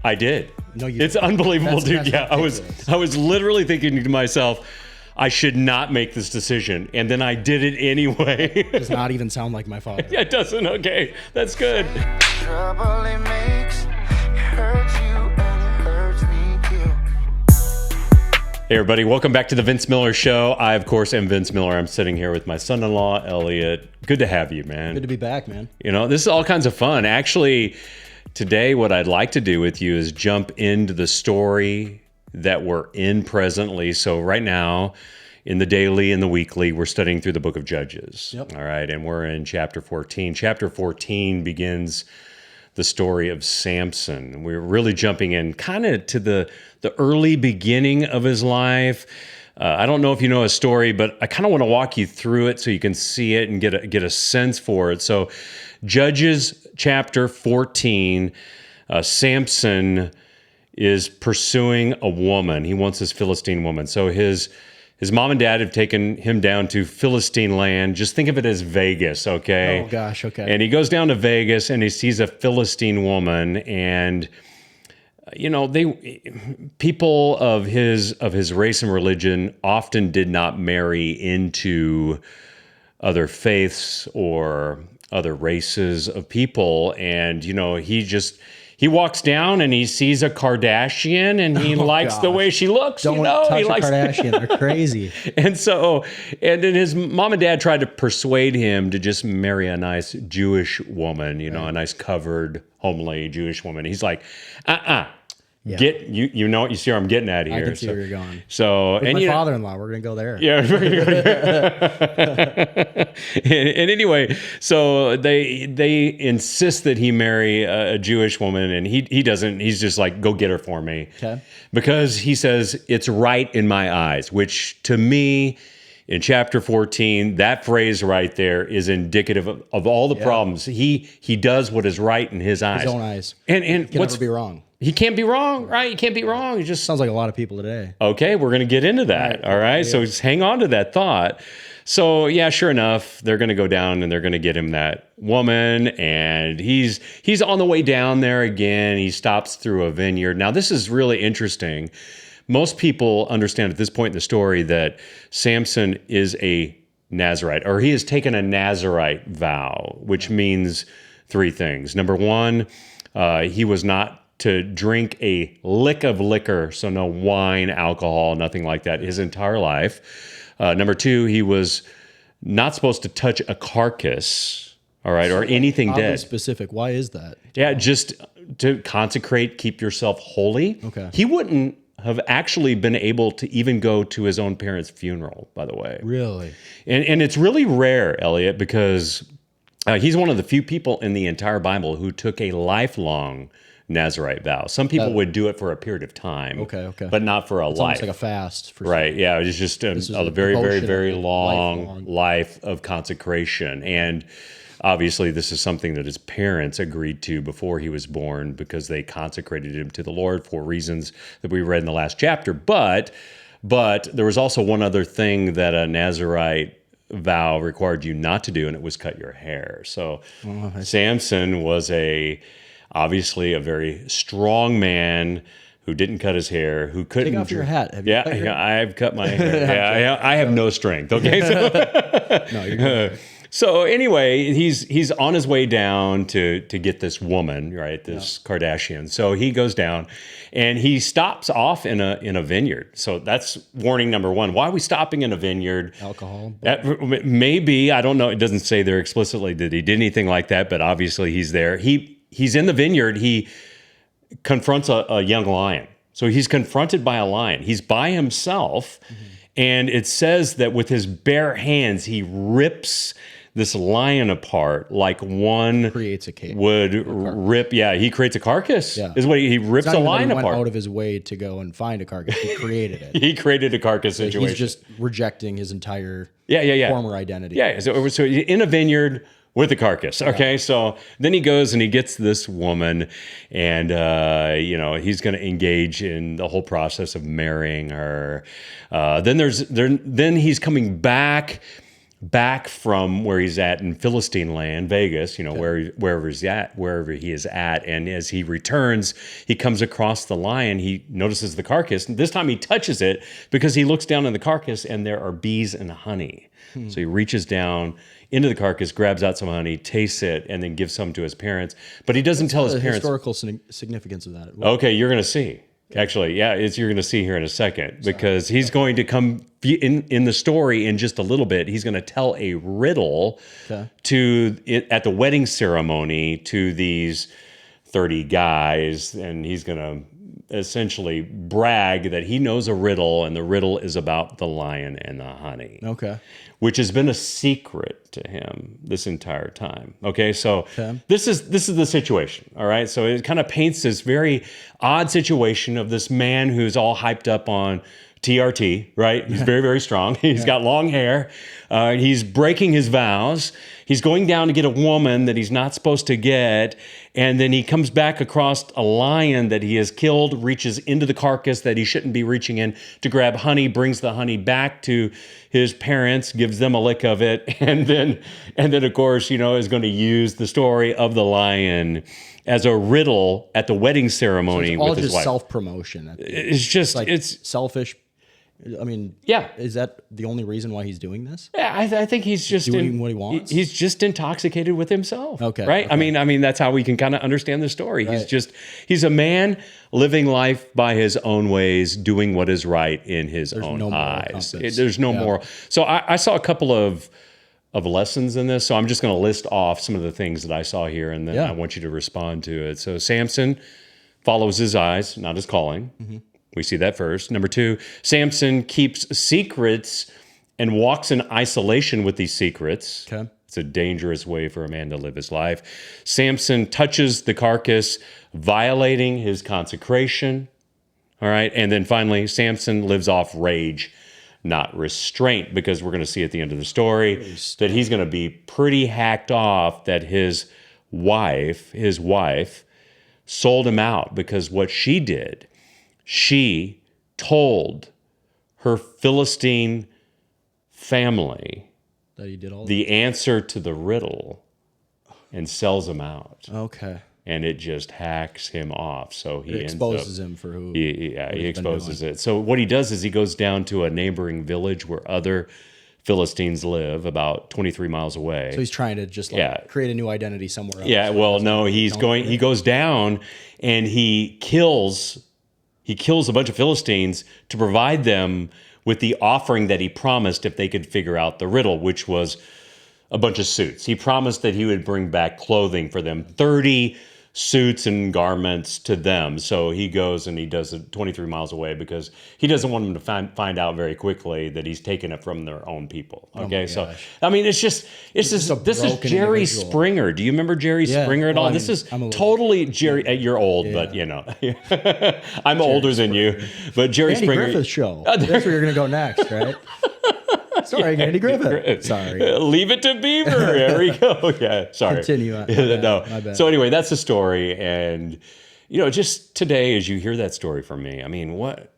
I did. No, you It's didn't. unbelievable, dude. That's Yeah, ridiculous. I was literally thinking to myself, I should not make this decision, and then I did it anyway. Does not even sound like my father. Yeah, it doesn't. Okay, that's good. Trouble it makes, it hurts you and it hurts me too. Hey, everybody, welcome back to the Vince Miller Show. I, of course, am Vince Miller. I'm sitting here with my son-in-law, Elliott. Good to have you, man. Good to be back, man. You know, this is all kinds of fun. Actually, today, what I'd like to do with you is jump into the story that we're in presently. So right now, in the daily and the weekly, we're studying through the book of Judges. Yep. All right, and we're in chapter 14. Chapter 14 begins the story of Samson. We're really jumping in kind of to the early beginning of his life. I don't know if you know his story, but I kind of want to walk you through it so you can see it and get a sense for it. So Judges chapter 14, Samson is pursuing a woman. He wants this Philistine woman. So his mom and dad have taken him down to Philistine land. Just think of it as Vegas, okay? Oh, gosh, okay. And he goes down to Vegas and he sees a Philistine woman, and you know, people of his race and religion often did not marry into other faiths or other races of people. And you know, he walks down and he sees a Kardashian and he likes the way she looks. Don't touch a Kardashian. They're crazy. And then his mom and dad tried to persuade him to just marry a nice Jewish woman, you know, a nice covered, homely Jewish woman. He's like, Yeah. You know what? You see where I'm getting at here. I can see where you're going. So, With and my you know, father-in-law, we're going to go there. yeah. and anyway, so they insist that he marry a Jewish woman, and he doesn't. He's just like, go get her for me. Okay. Because he says, it's right in my eyes, which to me, in chapter 14, that phrase right there is indicative of all the problems. He does what is right in his eyes. His own eyes. And Can never be wrong. he can't be wrong, right? He can't be wrong. He just Sounds like a lot of people today. okay, we're going to get into that. All right. So just hang on to that thought. So yeah, sure enough, they're going to go down and they're going to get him that woman. And he's on the way down there again. He stops through a vineyard. Now, this is really interesting. Most people understand at this point in the story that Samson is a Nazirite, or he has taken a Nazirite vow, which means three things. Number one, he was not to drink a lick of liquor, so no wine, alcohol, nothing like that, his entire life. Number two, he was not supposed to touch a carcass, all right, or anything Oddly dead. specific. Why is that? Yeah, just to consecrate, keep yourself holy. Okay. He wouldn't have actually been able to even go to his own parents' funeral, by the way. Really? And it's really rare, Elliott, because he's one of the few people in the entire Bible who took a lifelong Nazirite vow. Some people would do it for a period of time, Okay. but not for a It's life. almost like a fast. For Right, yeah, it was just a is very, a very, devotion, very long lifelong. life of consecration. And obviously, this is something that his parents agreed to before he was born because they consecrated him to the Lord for reasons that we read in the last chapter. But there was also one other thing that a Nazirite vow required you not to do, and it was cut your hair. So Samson was obviously a very strong man who didn't cut his hair, who couldn't. Take off your hat. Have you Yeah, cut your I've cut my hair. Yeah, I have no strength. Okay, so No, you're good. so anyway, he's on his way down to get this woman, right? This Kardashian. So he goes down, and he stops off in a vineyard. So that's warning number one. Why are we stopping in a vineyard? Alcohol. Maybe, I don't know. It doesn't say there explicitly that he did anything like that, but obviously he's there. He's in the vineyard. He confronts a young lion. So he's confronted by a lion. He's by himself, and it says that with his bare hands, he rips this lion apart like one Creates a cake. would rip. Yeah, he creates a carcass. Yeah. Is what he rips It's not a even that lion he went apart. out of his way to go and find a carcass. He created it. He created a carcass situation. He's just rejecting his entire yeah. former identity. Yeah, so he's in a vineyard with a carcass. Okay, so then he goes and he gets this woman, and he's going to engage in the whole process of marrying her. Then he's coming back back from where he's at in Philistine land, Vegas, wherever he is at. And as he returns, he comes across the lion. He notices the carcass. And this time he touches it because he looks down in the carcass and there are bees and honey. So he reaches down into the carcass, grabs out some honey, tastes it, and then gives some to his parents. But he doesn't tell his The parents. historical significance of that. Okay, you're going to see. Actually, yeah, you're going to see here in a second because he's going to come in the story in just a little bit. He's going to tell a riddle at the wedding ceremony to these 30 guys, and he's going to essentially brag that he knows a riddle, and the riddle is about the lion and the honey. Okay. Which has been a secret to him this entire time. Okay, so this is the situation. All right, so it kind of paints this very odd situation of this man who's all hyped up on TRT, right? He's very, very strong. He's got long hair. He's breaking his vows. He's going down to get a woman that he's not supposed to get. And then he comes back across a lion that he has killed, reaches into the carcass that he shouldn't be reaching in to grab honey, brings the honey back to his parents, gives them a lick of it. And then of course, is going to use the story of the lion as a riddle at the wedding ceremony All with his just wife. self-promotion. It's just, it's selfish. I mean, yeah. Is that the only reason why he's doing this? Yeah, I think he's just doing what he wants. He's just intoxicated with himself. Okay, right. okay. I mean, that's how we can kind of understand the story. Right. He's a man living life by his own ways, doing what is right in his own no moral eyes. compass. There's no moral. So I saw a couple of lessons in this. So I'm just going to list off some of the things that I saw here, and then I want you to respond to it. So Samson follows his eyes, not his calling. Mm-hmm. We see that first. Number 2, Samson keeps secrets and walks in isolation with these secrets. Okay. It's a dangerous way for a man to live his life. Samson touches the carcass, violating his consecration. All right. And then finally, Samson lives off rage, not restraint, because we're going to see at the end of the story that he's going to be pretty hacked off that his wife sold him out because what she did, she told her Philistine family That he did all the answer to the riddle and sells him out. Okay. And it just hacks him off. So he exposes him for who. He exposes it. So what he does is he goes down to a neighboring village where other Philistines live, about 23 miles away. So he's trying to just create a new identity somewhere else. Yeah, well, no, he goes down and he kills a bunch of Philistines to provide them with the offering that he promised if they could figure out the riddle, which was a bunch of suits. He promised that he would bring back clothing for them, 30 suits and garments to them. So he goes and he does it 23 miles away because he doesn't want them to find out very quickly that he's taken it from their own people. Okay, so I mean, this is Jerry individual. Springer. Do you remember Jerry Springer at all? This is totally Jerry. You're old, but I'm older than you. But Jerry Andy Springer. Griffith show. That's where you're going to go next, right? Sorry, Andy Griffith. Sorry. Leave it to Beaver. There we go. Yeah, sorry. Continue. No. My bad. So anyway, that's the story. And, just today, as you hear that story from me, I mean, what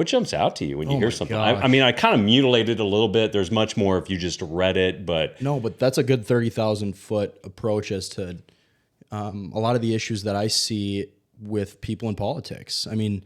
jumps out to you when you hear something? I mean, I kind of mutilated a little bit. There's much more if you just read it, but... No, but that's a good 30,000-foot approach as to a lot of the issues that I see with people in politics. I mean,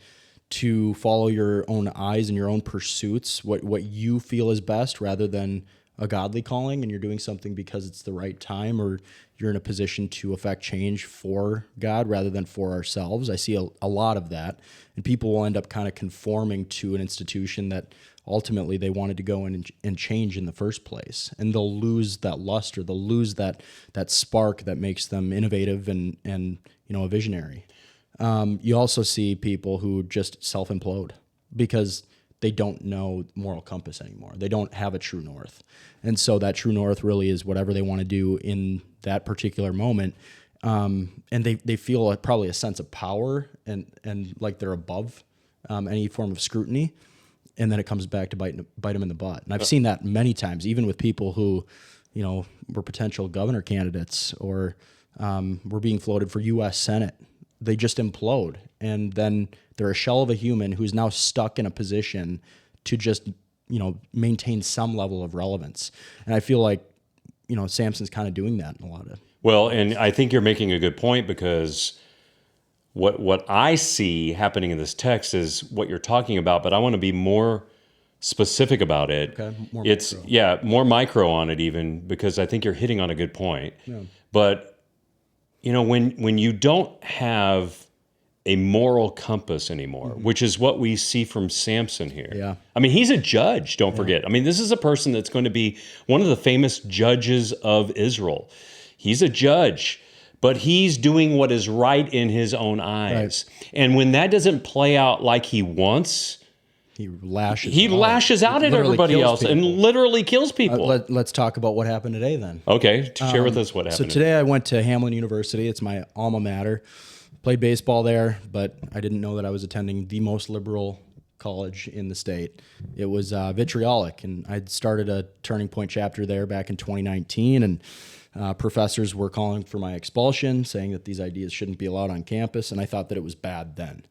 to follow your own eyes and your own pursuits, what you feel is best rather than a godly calling, and you're doing something because it's the right time or you're in a position to affect change for God rather than for ourselves. I see a lot of that, and people will end up kind of conforming to an institution that ultimately they wanted to go in and change in the first place, and they'll lose that luster, they'll lose that spark that makes them innovative and a visionary. You also see people who just self-implode because they don't know moral compass anymore. They don't have a true north. And so that true north really is whatever they want to do in that particular moment. And they feel probably a sense of power and like they're above any form of scrutiny. And then it comes back to bite them in the butt. And I've seen that many times, even with people who, were potential governor candidates or were being floated for U.S. Senate. They just implode, and then they're a shell of a human who's now stuck in a position to just, maintain some level of relevance. And I feel like, Samson's kind of doing that in a lot of. Well, and I think you're making a good point, because what I see happening in this text is what you're talking about, but I want to be more specific about it. Okay, more it's micro. more micro on it even, because I think you're hitting on a good point. Yeah. But when you don't have a moral compass anymore, which is what we see from Samson here. Yeah. I mean, he's a judge, don't forget. I mean, this is a person that's going to be one of the famous judges of Israel. He's a judge, but he's doing what is right in his own eyes. Right. And when that doesn't play out like he wants, he lashes out at everybody else and literally kills people. Let's talk about what happened today then. Okay, share with us what happened. So today I went to Hamline University. It's my alma mater. Played baseball there, but I didn't know that I was attending the most liberal college in the state. It was vitriolic, and I'd started a Turning Point chapter there back in 2019, and professors were calling for my expulsion, saying that these ideas shouldn't be allowed on campus, and I thought that it was bad then.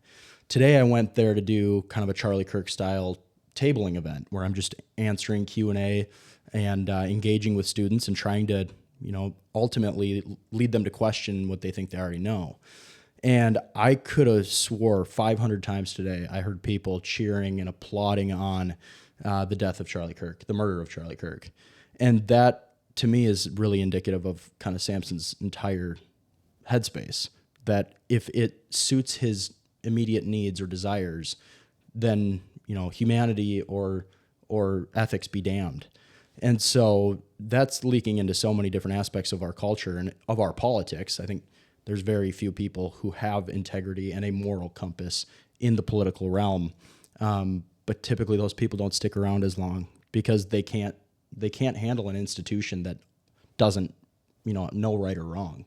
Today I went there to do kind of a Charlie Kirk-style tabling event where I'm just answering Q&A and engaging with students and trying to, ultimately lead them to question what they think they already know. And I could have swore 500 times today I heard people cheering and applauding on the death of Charlie Kirk, the murder of Charlie Kirk. And that, to me, is really indicative of kind of Samson's entire headspace, that if it suits his immediate needs or desires, then, humanity or ethics be damned. And so that's leaking into so many different aspects of our culture and of our politics. I think there's very few people who have integrity and a moral compass in the political realm. But typically those people don't stick around as long because they can't handle an institution that doesn't, know right or wrong.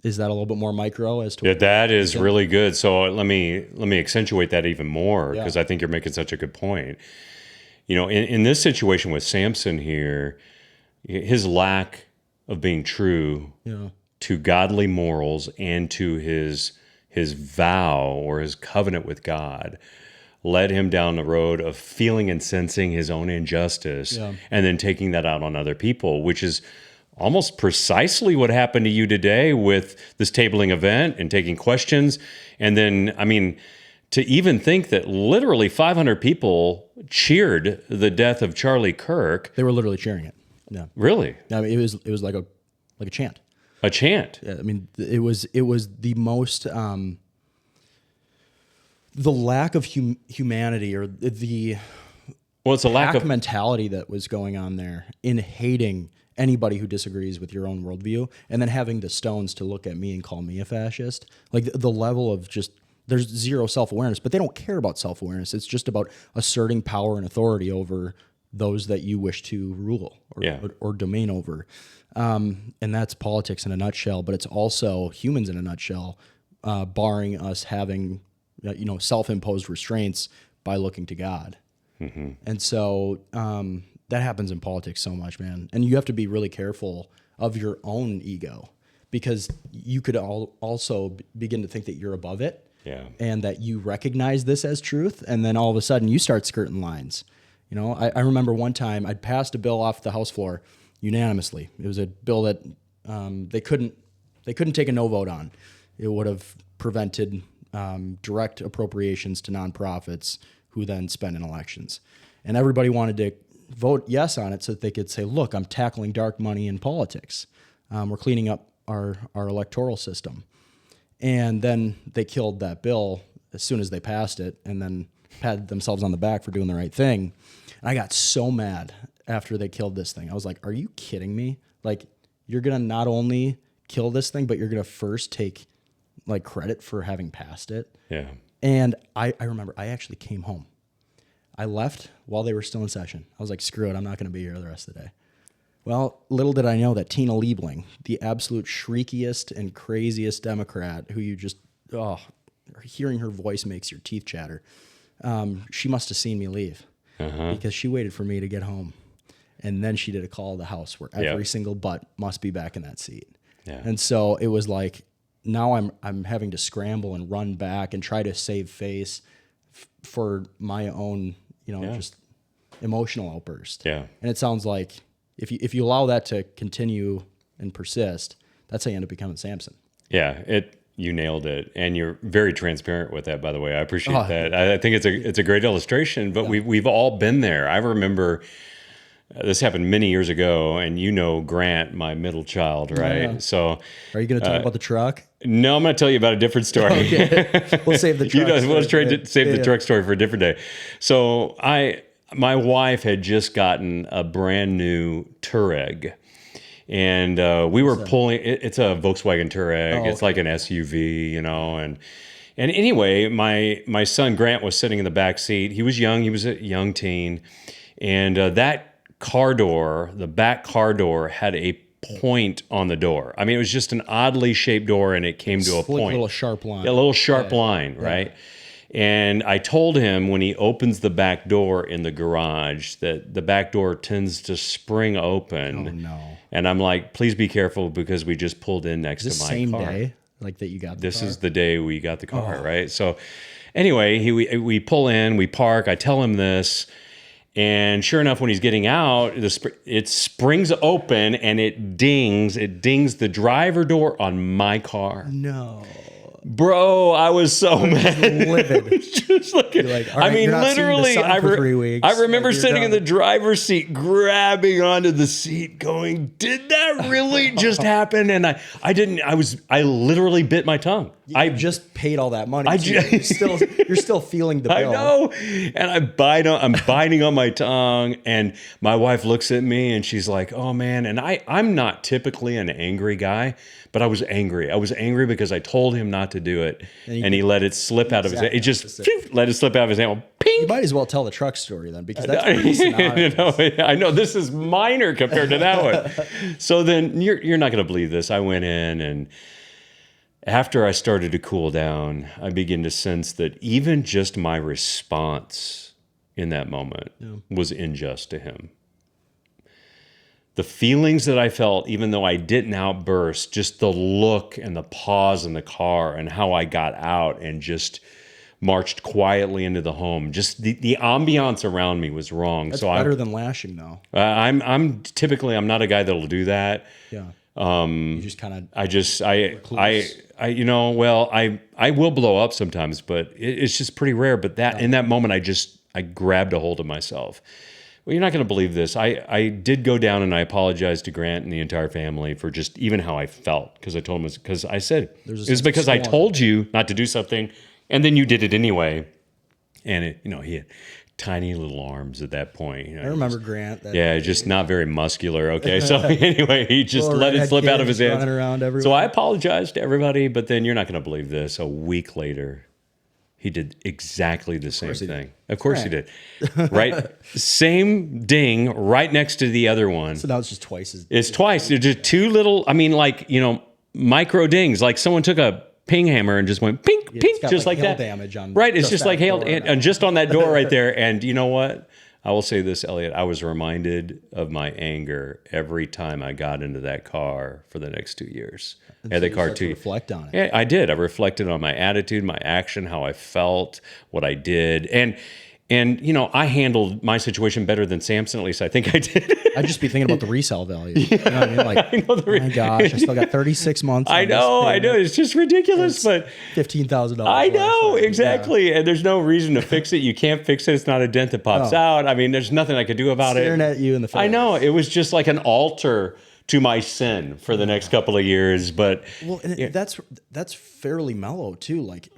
Is that a little bit more micro as to? Yeah, that is really good. So let me accentuate that even more, because I think you're making such a good point. In this situation with Samson here, his lack of being true to godly morals and to his vow or his covenant with God led him down the road of feeling and sensing his own injustice and then taking that out on other people, which is almost precisely what happened to you today with this tabling event and taking questions. And then, to even think that literally 500 people cheered the death of Charlie Kirk. They were literally cheering it. Yeah. Really? It was like a chant. A chant. Yeah, it was the most the lack of humanity, or it's a lack of mentality that was going on there in hating anybody who disagrees with your own worldview, and then having the stones to look at me and call me a fascist. Like the level of just, there's zero self-awareness, but they don't care about self-awareness. It's just about asserting power and authority over those that you wish to rule or domain over. And that's politics in a nutshell, but it's also humans in a nutshell, barring us having, self-imposed restraints by looking to God. Mm-hmm. And so that happens in politics so much, man. And you have to be really careful of your own ego, because you could also begin to think that you're above it, and that you recognize this as truth, and then all of a sudden you start skirting lines. I remember one time I'd passed a bill off the House floor unanimously. It was a bill that they couldn't take a no vote on. It would have prevented direct appropriations to nonprofits who then spend in elections. And everybody wanted to vote yes on it so that they could say, look, I'm tackling dark money in politics. We're cleaning up our electoral system. And then they killed that bill as soon as they passed it, and then patted themselves on the back for doing the right thing. And I got so mad after they killed this thing. I was like, are you kidding me? Like, you're going to not only kill this thing, but you're going to first take credit for having passed it. Yeah. And I remember I actually came home. I left while they were still in session. I was like, screw it, I'm not going to be here the rest of the day. Well, little did I know that Tina Liebling, the absolute shriekiest and craziest Democrat who you just, hearing her voice makes your teeth chatter, she must have seen me leave because she waited for me to get home. And then she did a call to the House where every single butt must be back in that seat. Yeah. And so it was like, now I'm having to scramble and run back and try to save face for my own, just emotional outburst. Yeah. And it sounds like if you allow that to continue and persist, that's how you end up becoming Samson. Yeah, you nailed it, and you're very transparent with that. By the way, I appreciate that. I think it's a great illustration. But we've all been there. I remember this happened many years ago, and Grant, my middle child, right? Yeah. So, are you going to talk about the truck? No, I'm going to tell you about a different story. Okay, we'll save the truck. We'll try to save the truck story for a different day. So, my wife had just gotten a brand new Touareg. And we were pulling. It's a Volkswagen Touareg. It's like an SUV, and anyway, my son Grant was sitting in the back seat. He was young. He was a young teen, and that car door, the back car door, had a point on the door. I mean, it was just an oddly shaped door, and it came to a point, little sharp line, a little sharp line, right? And I told him when he opens the back door in the garage that the back door tends to spring open. Oh, no. And I'm like, please be careful because we just pulled in next to my same car. day like that you got the This car? is the day we got the car, right? So anyway, we pull in, we park, I tell him this. And sure enough, when he's getting out, it springs open and it dings the driver door on my car. No. Bro, I was so mad. Livid. It was just like, all right, you're not seeing the sun for 3 weeks. I remember Like, you're sitting in the done. driver's seat, grabbing onto the seat, going, "Did that really just happen?" And I literally bit my tongue. I just paid all that money. I you're still feeling the bill. I know, and I'm biting on my tongue, and my wife looks at me and she's like, "Oh man!" And I'm not typically an angry guy, but I was angry. I was angry because I told him not to do it, and he let it slip out of his hand. It just let it slip out of his hand. Well, ping. You might as well tell the truck story then, because that's pretty synonymous. I know this is minor compared to that one. So then you're not going to believe this. I went in, and after I started to cool down, I began to sense that even just my response in that moment was unjust to him. The feelings that I felt, even though I didn't outburst, just the look and the pause in the car and how I got out and just marched quietly into the home. Just the ambiance around me was wrong. That's better than lashing, though. I'm typically not a guy that'll do that. Yeah. You just kind of. I will blow up sometimes, but it's just pretty rare. But in that moment, I grabbed a hold of myself. Well, you're not going to believe this. I did go down and I apologized to Grant and the entire family for just even how I felt, because I told him because I said it was because I told you not to do something, and then you did it anyway. And he had tiny little arms at that point. I remember Grant. Just not very muscular. Okay, so anyway, he just let it slip out of his hands. Running around everywhere. So I apologized to everybody, but then you're not going to believe this. A week later, he did exactly the same thing. Of course he did. Right? Same ding right next to the other one. So now it's just twice as. It's twice. It's just two little, micro dings. Like someone took a ping hammer and just went pink, pink, just like hail that. Damage on right. It's just like hail, door. and just on that door right there. And you know what? I will say this, Elliott. I was reminded of my anger every time I got into that car for the next 2 years. And so you start to reflect on it. Yeah, I did. I reflected on my attitude, my action, how I felt, what I did, and I handled my situation better than Samson. At least I think I did. I'd just be thinking about the resale value. You know what I mean? Like, my gosh, I still got 36 months. I know. It's just ridiculous, but $15,000. I know exactly, and there's no reason to fix it. You can't fix it. It's not a dent that pops out. I mean, there's nothing I could do about Staring at you in the face. I know. It was just like an altar to my sin for the next couple of years, but that's fairly mellow too. Like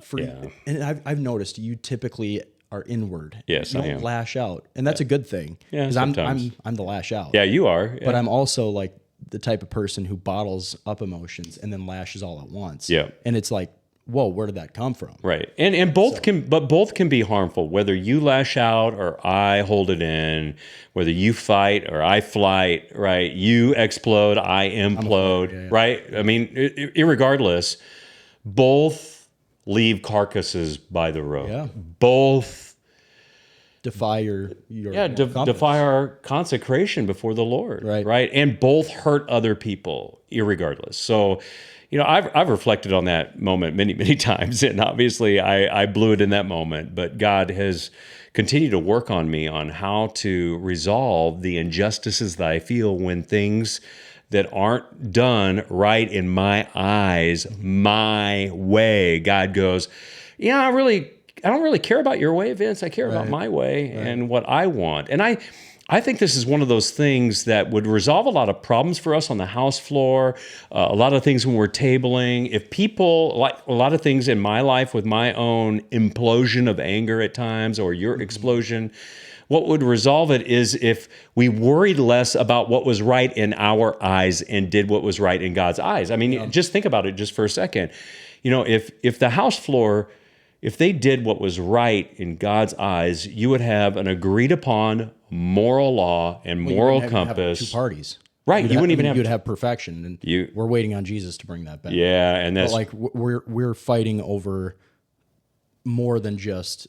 and I've noticed you typically are inward. Yes, you I don't am. lash out, and that's a good thing. Yeah, because sometimes. I'm the lash out. Yeah, you are. Yeah. But I'm also like the type of person who bottles up emotions and then lashes all at once. Yeah. And it's like, whoa, where did that come from? Right. And both can be harmful, whether you lash out or I hold it in, whether you fight or I flight, right? You explode, I implode, right? I mean, irregardless, both leave carcasses by the road. Yeah. Both defy your compass. defy our consecration before the Lord, Right. And both hurt other people, irregardless. So, I've reflected on that moment many, many times, and obviously I blew it in that moment. But God has continued to work on me on how to resolve the injustices that I feel when things that aren't done right in my eyes, my way. God goes, I don't really care about your way, Vince. I care about my way and what I want. And I think this is one of those things that would resolve a lot of problems for us on the house floor, a lot of things when we're tabling. If people, like a lot of things in my life with my own implosion of anger at times or your explosion, what would resolve it is if we worried less about what was right in our eyes and did what was right in God's eyes. I mean, just think about it just for a second. If the house floor, if they did what was right in God's eyes, you would have an agreed upon moral law and moral compass. Have two parties. Right. You wouldn't even have. You'd have perfection, and we're waiting on Jesus to bring that back. Yeah, and that's but we're fighting over more than just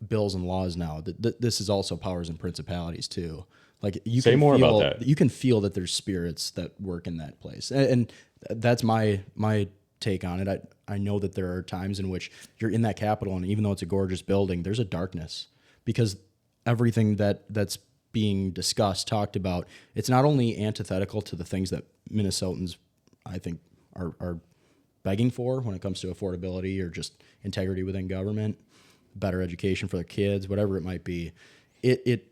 bills and laws now. This is also powers and principalities too. Like you say can more feel, about that. You can feel that there's spirits that work in that place, and that's my take on it. I know that there are times in which you're in that Capitol, and even though it's a gorgeous building, there's a darkness because everything that's being discussed, talked about, it's not only antithetical to the things that Minnesotans, I think, are begging for when it comes to affordability or just integrity within government, better education for their kids, whatever it might be. It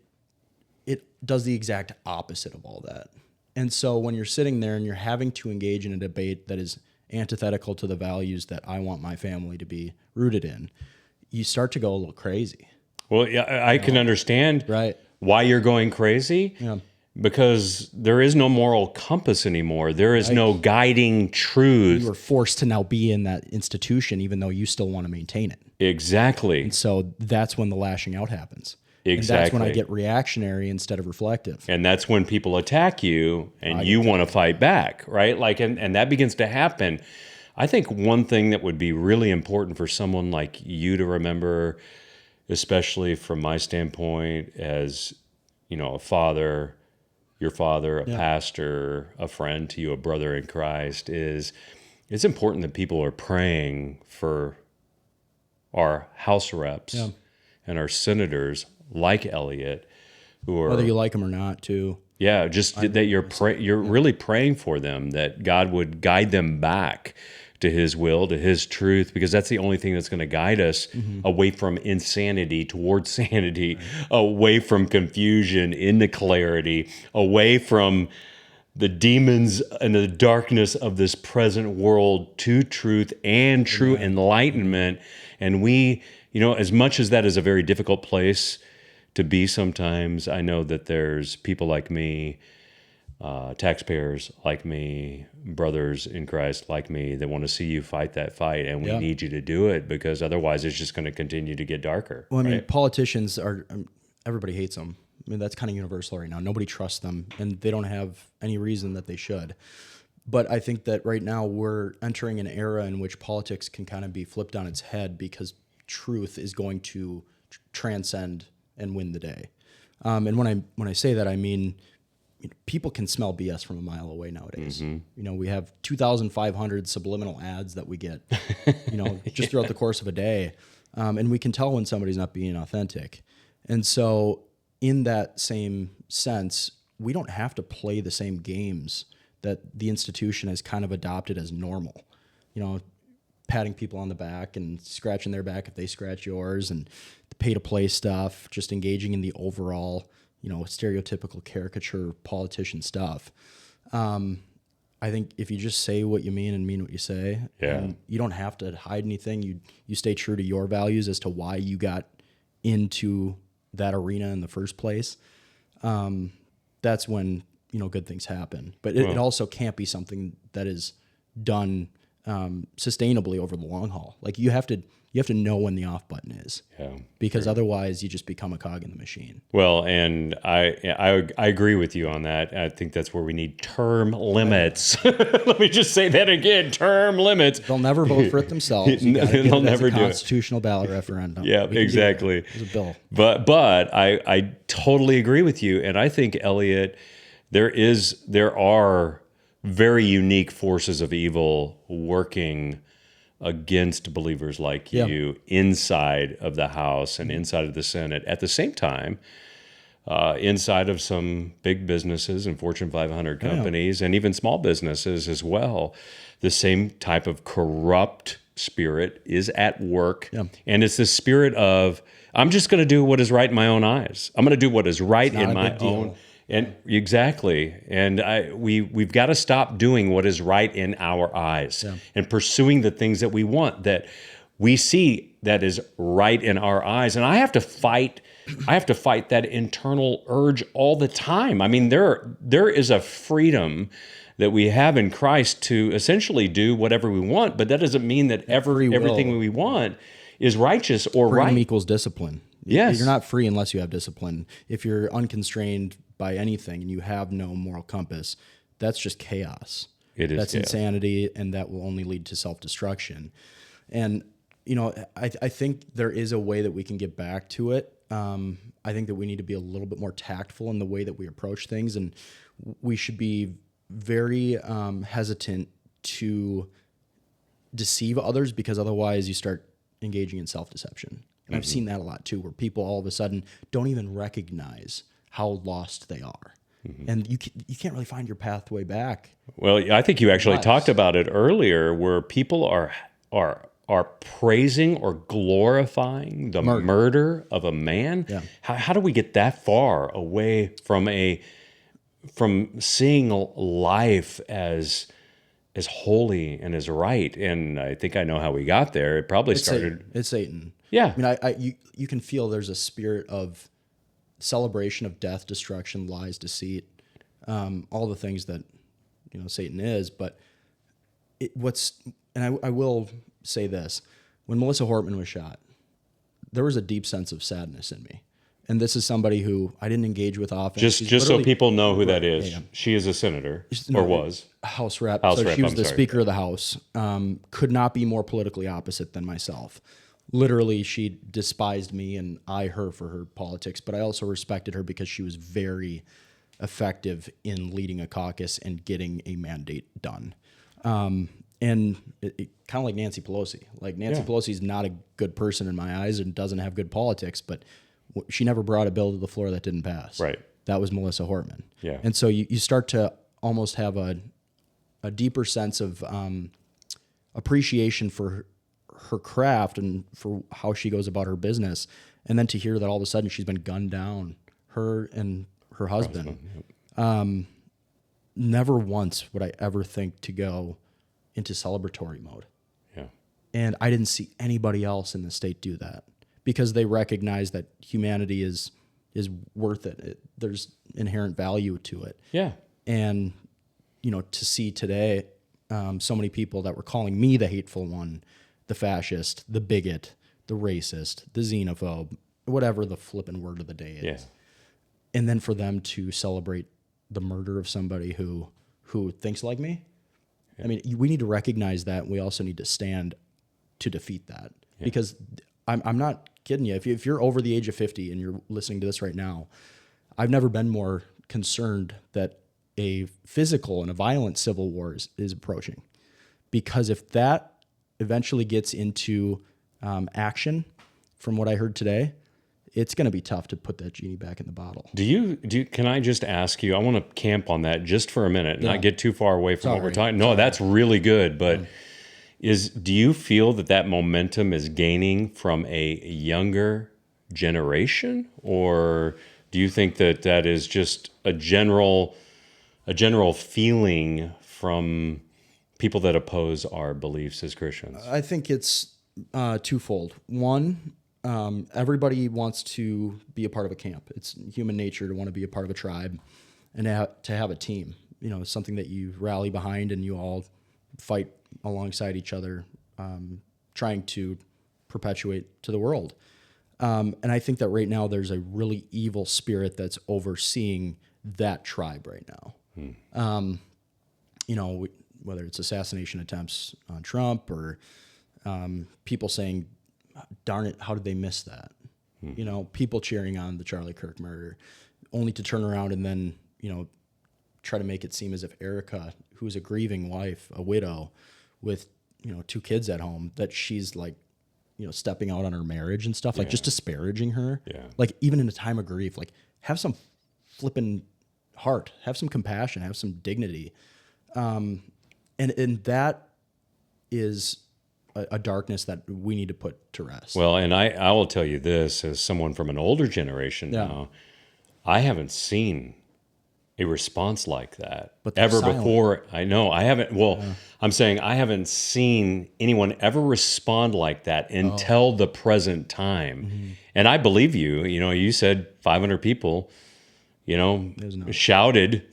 does the exact opposite of all that. And so when you're sitting there and you're having to engage in a debate that is antithetical to the values that I want my family to be rooted in, you start to go a little crazy. Well, yeah, I can understand why you're going crazy. Yeah. Because there is no moral compass anymore. There is no guiding truth. You are forced to now be in that institution, even though you still want to maintain it. Exactly. And so that's when the lashing out happens. Exactly. And that's when I get reactionary instead of reflective. And that's when people attack you and you want to fight back, right? And that begins to happen. I think one thing that would be really important for someone like you to remember, especially from my standpoint as, a father, your father, a pastor, a friend to you, a brother in Christ, is it's important that people are praying for our House reps and our senators like Elliott, who are, whether you like them or not, too. Yeah, just that you're really praying for them, that God would guide them back to His will, to His truth, because that's the only thing that's going to guide us away from insanity towards sanity, away from confusion into clarity, away from the demons and the darkness of this present world to truth and true enlightenment. And we, as much as that is a very difficult place to be sometimes, I know that there's people like me, taxpayers like me, brothers in Christ like me, that want to see you fight that fight, and we need you to do it, because otherwise it's just going to continue to get darker. Well, I mean, politicians are, everybody hates them. I mean, that's kind of universal right now. Nobody trusts them, and they don't have any reason that they should. But I think that right now we're entering an era in which politics can kind of be flipped on its head, because truth is going to transcend and win the day. And when I say that, I mean, people can smell BS from a mile away nowadays. We have 2,500 subliminal ads that we get, just throughout the course of a day. And we can tell when somebody's not being authentic. And so in that same sense, we don't have to play the same games that the institution has kind of adopted as normal. Patting people on the back and scratching their back if they scratch yours, and the pay-to-play stuff, just engaging in the overall, stereotypical caricature politician stuff. I think if you just say what you mean and mean what you say, and you don't have to hide anything. You stay true to your values as to why you got into that arena in the first place. That's when, good things happen. But it also can't be something that is done sustainably over the long haul. Like you have to You have to know when the off button is, Yeah. because otherwise you just become a cog in the machine. Well, and I agree with you on that. I think that's where we need term limits. Let me just say that again: term limits. They'll never vote for it themselves. You gotta They'll get it as never a do it. constitutional ballot referendum. Yeah, We can do exactly. that. There's a bill. But I totally agree with you, and I think, Elliott, there are very unique forces of evil working against believers like you inside of the House and inside of the Senate. At the same time, inside of some big businesses and Fortune 500 companies and even small businesses as well, the same type of corrupt spirit is at work. Yeah. And it's the spirit of, I'm just going to do what is right in my own eyes. I'm going to do what is right not in a my big deal. own. And exactly. And we've got to stop doing what is right in our eyes and pursuing the things that we want, that we see that is right in our eyes. And I have to fight that internal urge all the time. I mean, there is a freedom that we have in Christ to essentially do whatever we want, but that doesn't mean that everything we want is righteous or Freedom right. equals discipline. Yes. You're not free unless you have discipline. If you're unconstrained by anything and you have no moral compass, that's just chaos. It is That's chaos. insanity, and that will only lead to self-destruction. And, I think there is a way that we can get back to it. I think that we need to be a little bit more tactful in the way that we approach things, and we should be very hesitant to deceive others, because otherwise you start engaging in self-deception. And I've seen that a lot too, where people all of a sudden don't even recognize how lost they are. And you can't really find your pathway back. Well, I think you actually Lives. talked about it earlier, where people are praising or glorifying the murder of a man. Yeah. How do we get that far away from seeing life as holy and as right? And I think I know how we got there. It probably started. It's Satan. Yeah. I mean, you can feel there's a spirit of celebration of death, destruction, lies, deceit, all the things that Satan is. But I will say this: when Melissa Hortman was shot, there was a deep sense of sadness in me. And this is somebody who I didn't engage with often. Just so people know who that is. Yeah. She is a senator, or was. House rep. House So rep, she was I'm the sorry. Speaker of the House. Could not be more politically opposite than myself. Literally, she despised me and I her for her politics, but I also respected her because she was very effective in leading a caucus and getting a mandate done. And it kind of like Nancy Pelosi. Like Nancy Pelosi's not a good person in my eyes and doesn't have good politics, but she never brought a bill to the floor that didn't pass. Right. That was Melissa Hortman. Yeah. And so you start to almost have a deeper sense of appreciation for her craft and for how she goes about her business. And then to hear that all of a sudden she's been gunned down, her and her husband. Never once would I ever think to go into celebratory mode. Yeah. And I didn't see anybody else in the state do that, because they recognize that humanity is worth it. There's inherent value to it. Yeah. And, to see today so many people that were calling me the hateful one, the fascist, the bigot, the racist, the xenophobe, whatever the flippin' word of the day is. Yeah. And then for them to celebrate the murder of somebody who thinks like me. I mean, we need to recognize that. And we also need to stand to defeat that, because I'm not kidding you. If you're over the age of 50 and you're listening to this right now, I've never been more concerned that a physical and a violent civil war is approaching. Because if that eventually gets into action, from what I heard today, it's going to be tough to put that genie back in the bottle. Can I just ask you, I want to camp on that just for a minute and not get too far away from what we're talking. No, that's really good. But do you feel that momentum is gaining from a younger generation, or do you think that is just a general feeling from people that oppose our beliefs as Christians? I think it's twofold. One, everybody wants to be a part of a camp. It's human nature to want to be a part of a tribe and to have a team. Something that you rally behind and you all fight alongside each other, trying to perpetuate to the world. And I think that right now there's a really evil spirit that's overseeing that tribe right now. Whether it's assassination attempts on Trump or people saying, darn it, how did they miss that? People cheering on the Charlie Kirk murder, only to turn around and then, try to make it seem as if Erica, who is a grieving wife, a widow with, 2 kids at home, that she's like, stepping out on her marriage and stuff, like just disparaging her. Yeah. Like even in a time of grief, like have some flippin' heart, have some compassion, have some dignity. And that is a darkness that we need to put to rest. Well, and I will tell you this, as someone from an older generation now, I haven't seen a response like that ever before. I know I haven't. Well, I'm saying I haven't seen anyone ever respond like that until the present time. Mm-hmm. And I believe you. You said 500 people, shouted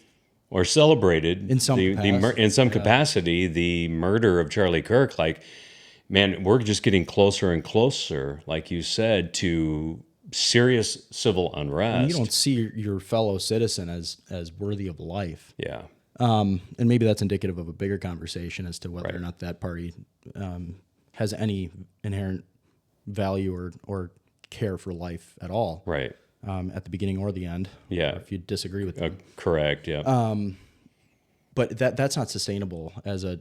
or celebrated in some capacity the murder of Charlie Kirk. Like, man, we're just getting closer and closer, like you said, to serious civil unrest. And you don't see your fellow citizen as worthy of life. Yeah. And maybe that's indicative of a bigger conversation as to whether or not that party has any inherent value or care for life at all. Right. At the beginning or the end. Yeah. If you disagree with them. Correct. Yeah. But that's not sustainable as a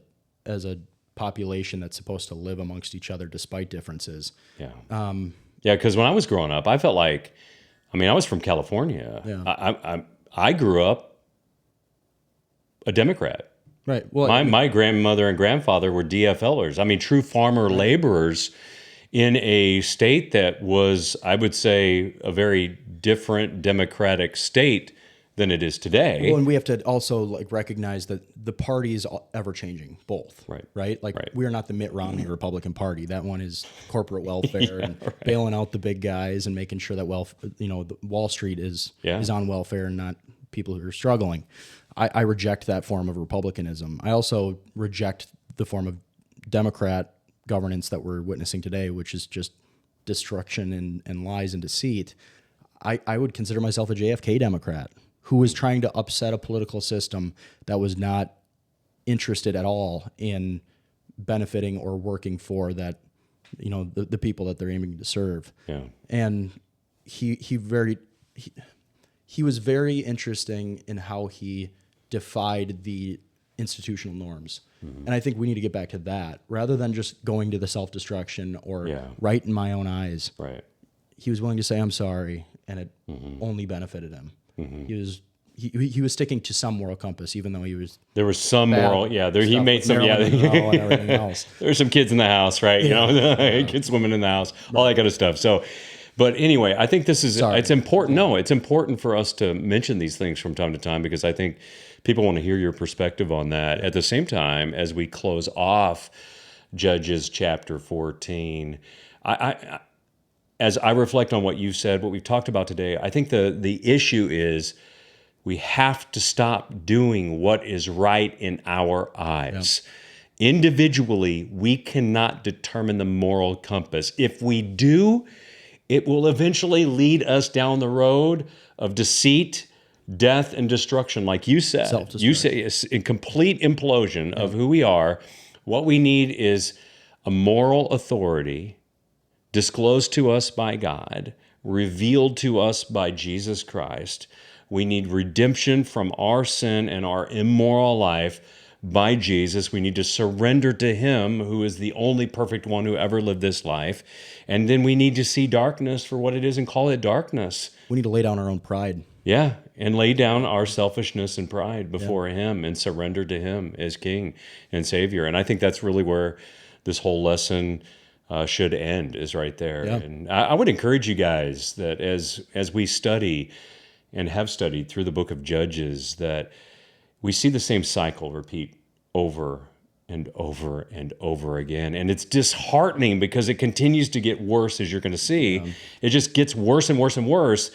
population that's supposed to live amongst each other despite differences. Yeah. Yeah, because when I was growing up, I felt like, I was from California. Yeah. I grew up a Democrat. Right. Well, my grandmother and grandfather were DFLers. True farmer laborers in a state that was, I would say, a very different democratic state than it is today. Well, and we have to also recognize that the party is ever changing, both. Right. We are not the Mitt Romney Republican Party. That one is corporate welfare and bailing out the big guys and making sure that the Wall Street is on welfare and not people who are struggling. I reject that form of republicanism. I also reject the form of Democrat governance that we're witnessing today, which is just destruction and lies and deceit. I would consider myself a JFK Democrat who was trying to upset a political system that was not interested at all in benefiting or working for that, the people that they're aiming to serve. Yeah. And he was very interesting in how he defied the institutional norms. Mm-hmm. And I think we need to get back to that rather than just going to the self-destruction or right in my own eyes. Right. He was willing to say, I'm sorry. And it only benefited him. Mm-hmm. He was sticking to some moral compass, even though there was some moral. He made some. And everything else. There were some kids in the house, right? Kids swimming in the house, all that kind of stuff. So, but anyway, I think this is it's important. No, it's important for us to mention these things from time to time because I think people want to hear your perspective on that. At the same time, as we close off Judges chapter 14, as I reflect on what you've said, what we've talked about today, I think the issue is we have to stop doing what is right in our eyes. Yeah. Individually, we cannot determine the moral compass. If we do, it will eventually lead us down the road of deceit, death, and destruction. Like you said, you say a complete implosion of who we are. What we need is a moral authority disclosed to us by God, revealed to us by Jesus Christ. We need redemption from our sin and our immoral life by Jesus. We need to surrender to Him, who is the only perfect one who ever lived this life. And then we need to see darkness for what it is and call it darkness. We need to lay down our own pride. Yeah, and lay down our selfishness and pride before Him and surrender to Him as King and Savior. And I think that's really where this whole lesson should end, is right there. Yeah. And I would encourage you guys that as we study and have studied through the book of Judges, that we see the same cycle repeat over and over and over again. And it's disheartening because it continues to get worse, as you're going to see. Yeah. It just gets worse and worse and worse.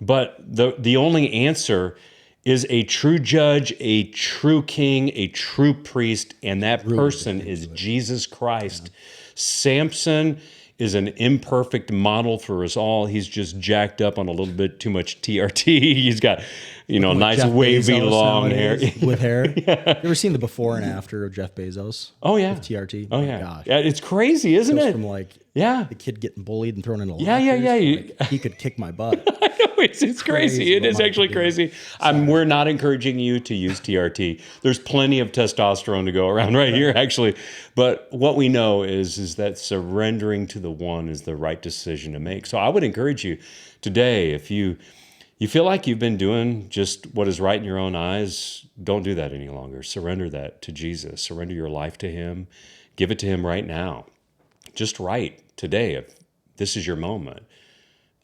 But the only answer is a true judge, a true king, a true priest, and that person is Jesus Christ. Yeah. Samson is an imperfect model for us all. He's just jacked up on a little bit too much TRT. He's got, nice Jeff wavy Bezos long hair. nowadays with hair. You ever seen the before and after of Jeff Bezos? Oh yeah. With TRT. Oh My yeah. gosh. Yeah, it's crazy, isn't Goes it? from like Yeah. the kid getting bullied and thrown into lockers. Yeah. Like, he could kick my butt. I know, it's crazy. It what is Mike actually could do. crazy. We're not encouraging you to use TRT. There's plenty of testosterone to go around right here, actually. But what we know is that surrendering to the one is the right decision to make. So I would encourage you today, if you feel like you've been doing just what is right in your own eyes, don't do that any longer. Surrender that to Jesus. Surrender your life to him. Give it to him right now. Just write today, if this is your moment,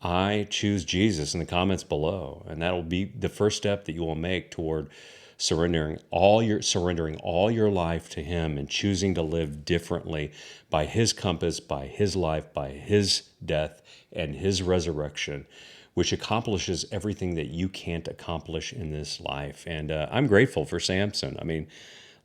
I choose Jesus in the comments below, and that'll be the first step that you will make toward surrendering all your life to him and choosing to live differently by his compass, by his life, by his death and his resurrection, which accomplishes everything that you can't accomplish in this life. And I'm grateful for Samson. I mean,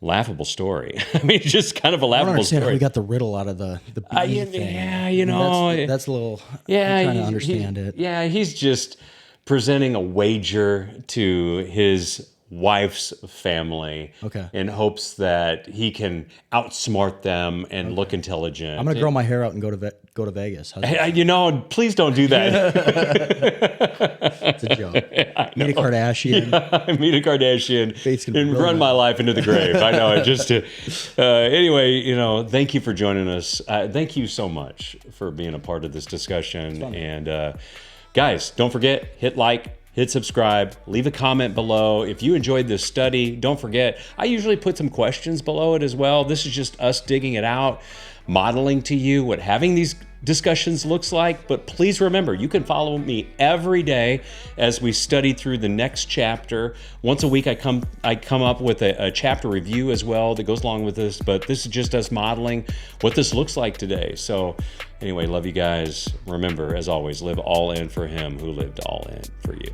laughable story. I mean, just kind of a I don't laughable understand how story. we got the riddle out of the bee thing. Yeah, That's a little. yeah, I'm trying to understand it. Yeah, he's just presenting a wager to his wife's family Okay. in hopes that he can outsmart them and look intelligent. I'm gonna grow my hair out and go to Vegas. How's that? Hey, please don't do that. It's a joke. Meet a Kardashian. Meet a Kardashian Fate's gonna and be real run bad. my life into the grave. I know it. Just anyway, thank you for joining us. Thank you so much for being a part of this discussion. And guys, don't forget, hit like, hit subscribe, leave a comment below. If you enjoyed this study, don't forget, I usually put some questions below it as well. This is just us digging it out, modeling to you what having these discussions looks like. But please remember, you can follow me every day as we study through the next chapter. Once a week, I come up with a chapter review as well that goes along with this. But this is just us modeling what this looks like today. So anyway, love you guys. Remember, as always, live all in for him who lived all in for you.